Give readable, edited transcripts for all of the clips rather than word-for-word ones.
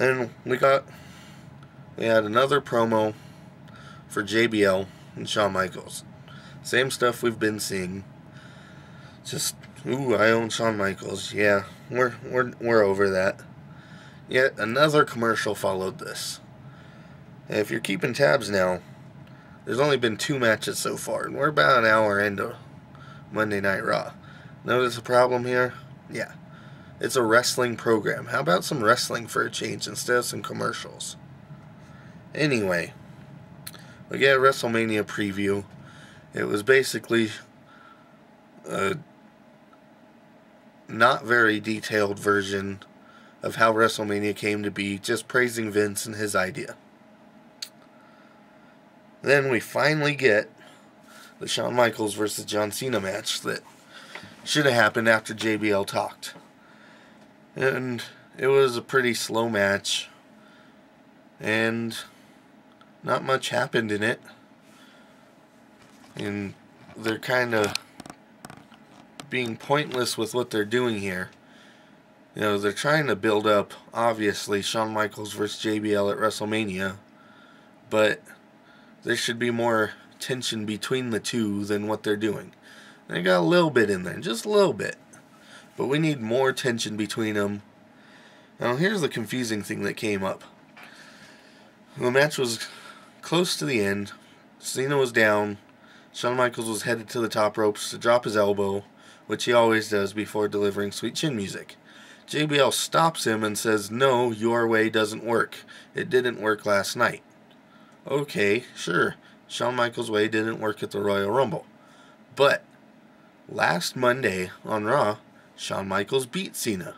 And we had another promo for JBL and Shawn Michaels. Same stuff we've been seeing. Just, ooh, I own Shawn Michaels. Yeah, we're over that. Yet another commercial followed this. And if you're keeping tabs now, there's only been 2 matches so far, and we're about an hour into Monday Night Raw. Notice the problem here? Yeah. It's a wrestling program. How about some wrestling for a change instead of some commercials? Anyway, we get a WrestleMania preview. It was basically a not very detailed version of how WrestleMania came to be, just praising Vince and his idea. Then we finally get the Shawn Michaels versus John Cena match that should have happened after JBL talked. And it was a pretty slow match, and not much happened in it. And they're kind of being pointless with what they're doing here. You know, they're trying to build up, obviously, Shawn Michaels versus JBL at WrestleMania, but there should be more tension between the two than what they're doing. They got a little bit in there, just a little bit. But we need more tension between them. Now, here's the confusing thing that came up. The match was close to the end. Cena was down. Shawn Michaels was headed to the top ropes to drop his elbow, which he always does before delivering Sweet Chin Music. JBL stops him and says, "No, your way doesn't work. It didn't work last night." Okay, sure. Shawn Michaels' way didn't work at the Royal Rumble. But last Monday on Raw, Shawn Michaels beat Cena.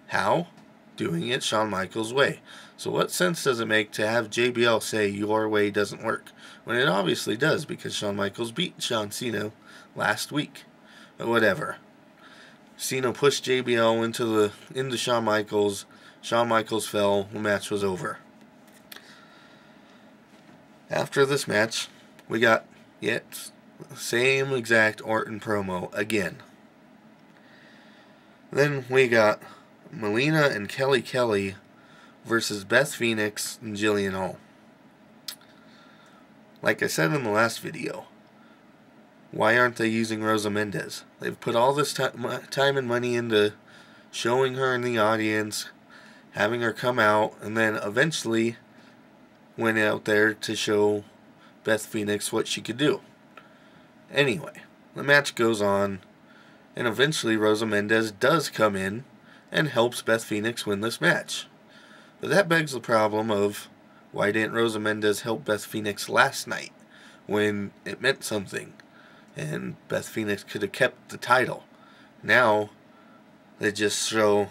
How? Doing it Shawn Michaels' way. So what sense does it make to have JBL say your way doesn't work, when it obviously does, because Shawn Michaels beat John Cena last week? But whatever. Cena pushed JBL into Shawn Michaels. Shawn Michaels fell. The match was over. After this match, we got yet same exact Orton promo again. Then we got Melina and Kelly versus Beth Phoenix and Jillian Hall. Like I said in the last video, why aren't they using Rosa Mendez? They've put all this time and money into showing her in the audience, having her come out, and then eventually went out there to show Beth Phoenix what she could do. Anyway, the match goes on, and eventually Rosa Mendez does come in and helps Beth Phoenix win this match. But that begs the problem of, why didn't Rosa Mendez help Beth Phoenix last night when it meant something and Beth Phoenix could have kept the title? Now they just show,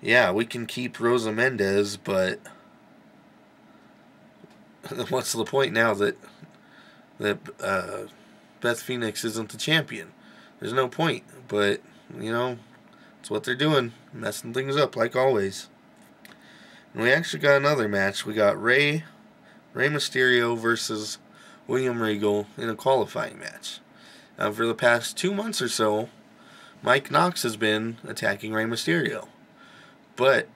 yeah, we can keep Rosa Mendez, but what's the point now that Beth Phoenix isn't the champion? There's no point, but you know, it's what they're doing, messing things up like always. And we actually got another match. We got Rey Mysterio versus William Regal in a qualifying match. Now, for the past 2 months or so, Mike Knox has been attacking Rey Mysterio. But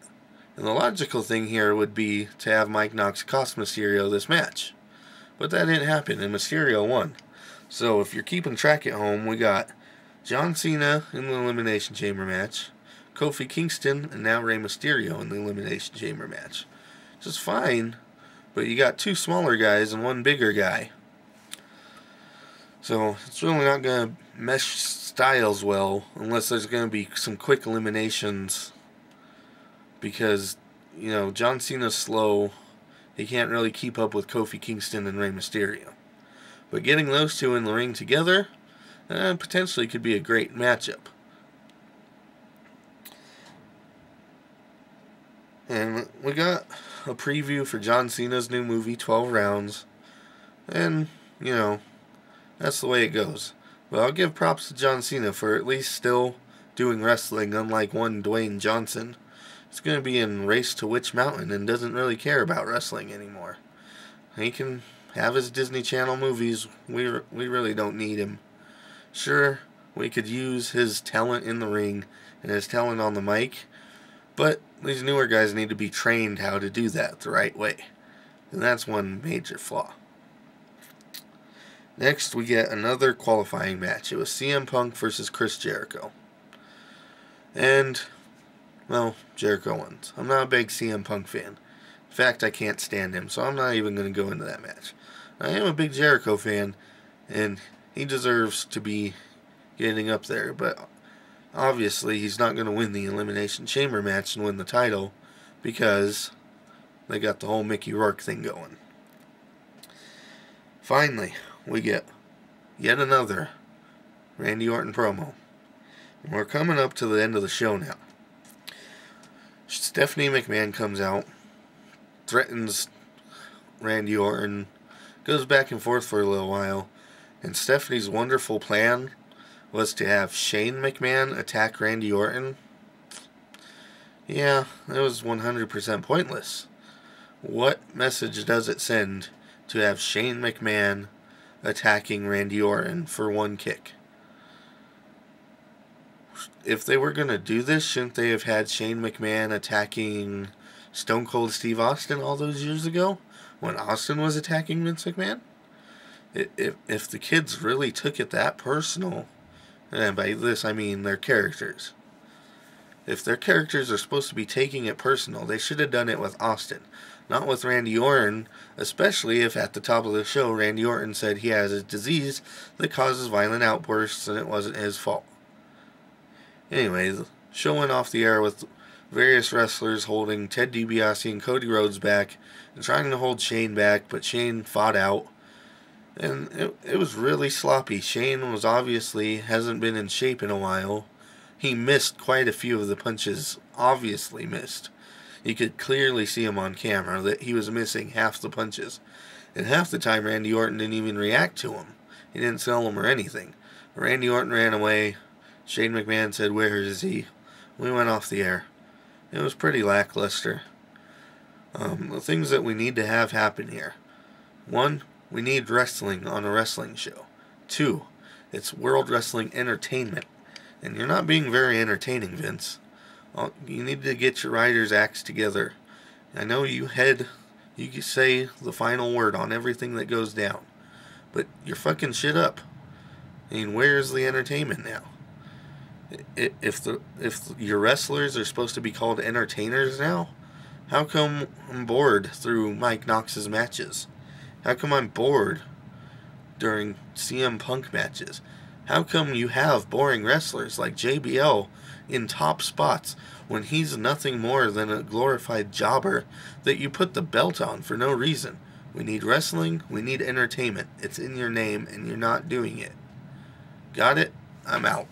the logical thing here would be to have Mike Knox cost Mysterio this match. But that didn't happen, and Mysterio won. So if you're keeping track at home, we got John Cena in the Elimination Chamber match, Kofi Kingston, and now Rey Mysterio in the Elimination Chamber match. Which is fine, but you got 2 smaller guys and 1 bigger guy. So it's really not going to mesh styles well unless there's going to be some quick eliminations. Because, you know, John Cena's slow. He can't really keep up with Kofi Kingston and Rey Mysterio. But getting those 2 in the ring together potentially could be a great matchup. And we got a preview for John Cena's new movie, 12 Rounds. And, you know, that's the way it goes. But I'll give props to John Cena for at least still doing wrestling, unlike one Dwayne Johnson. He's going to be in Race to Witch Mountain and doesn't really care about wrestling anymore. He can have his Disney Channel movies. We really don't need him. Sure, we could use his talent in the ring and his talent on the mic, But these newer guys need to be trained how to do that the right way. And that's one major flaw. Next, we get another qualifying match. It was CM Punk versus Chris Jericho. And, well, Jericho wins. I'm not a big CM Punk fan. In fact, I can't stand him, so I'm not even going to go into that match. I am a big Jericho fan, and he deserves to be getting up there, but obviously he's not going to win the Elimination Chamber match and win the title because they got the whole Mickey Rourke thing going. Finally, we get yet another Randy Orton promo. And we're coming up to the end of the show now. Stephanie McMahon comes out, threatens Randy Orton, goes back and forth for a little while, and Stephanie's wonderful plan was to have Shane McMahon attack Randy Orton. Yeah, that was 100% pointless. What message does it send to have Shane McMahon attacking Randy Orton for one kick? If they were going to do this, shouldn't they have had Shane McMahon attacking Stone Cold Steve Austin all those years ago when Austin was attacking Vince McMahon? If the kids really took it that personal, and by this I mean their characters, if their characters are supposed to be taking it personal, they should have done it with Austin, not with Randy Orton, especially if at the top of the show Randy Orton said he has a disease that causes violent outbursts and it wasn't his fault. Anyway, the show went off the air with various wrestlers holding Ted DiBiase and Cody Rhodes back and trying to hold Shane back, but Shane fought out. And it was really sloppy. Shane was obviously hasn't been in shape in a while. He missed quite a few of the punches, obviously missed. You could clearly see him on camera that he was missing half the punches. And half the time Randy Orton didn't even react to him. He didn't sell him or anything. Randy Orton ran away. Shane McMahon said, "Where is he?" We went off the air. It was pretty lackluster. The things that we need to have happen here. 1, we need wrestling on a wrestling show. 2, it's World Wrestling Entertainment. And you're not being very entertaining, Vince. You need to get your writers' acts together. I know you can say the final word on everything that goes down. But you're fucking shit up. I mean, where's the entertainment now? If your wrestlers are supposed to be called entertainers now, how come I'm bored through Mike Knox's matches? How come I'm bored during CM Punk matches? How come you have boring wrestlers like JBL in top spots when he's nothing more than a glorified jobber that you put the belt on for no reason? We need wrestling, we need entertainment. It's in your name and you're not doing it. Got it? I'm out.